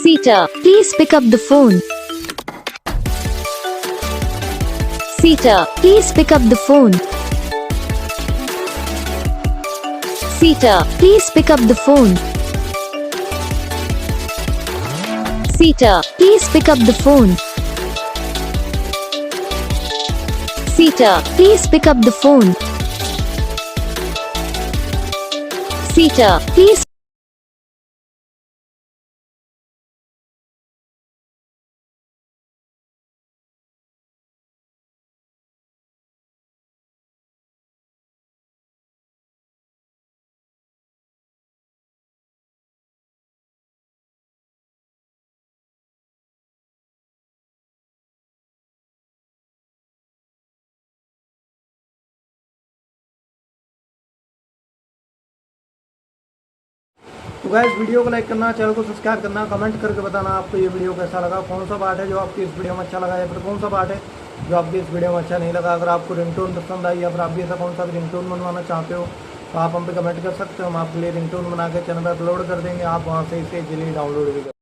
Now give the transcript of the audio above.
Sita, please pick up the phone. Sita, please pick up the phone. Sita, please pick up the phone. Sita, please pick up the phone. Sita, please pick up the phone. Sita, please. तो guys video को like करना, channel को subscribe करना, comment करके बताना आपको ये video कैसा लगा, कौन सा पार्ट है जो आपकी इस वीडियो में अच्छा लगा या फिर कौन सा पार्ट है जो आपकी इस वीडियो में अच्छा नहीं लगा। अगर आपको रिंगटोन पसंद आई या फिर आप भी ऐसा कौन सा भी रिंगटोन बनवाना चाहते हो तो आप हम पे कमेंट कर सकते हो। हम आपके लिए रिंगटोन बना के चैनल पर अपलोड कर देंगे, आप वहाँ से इसे इजीली डाउनलोड भी कर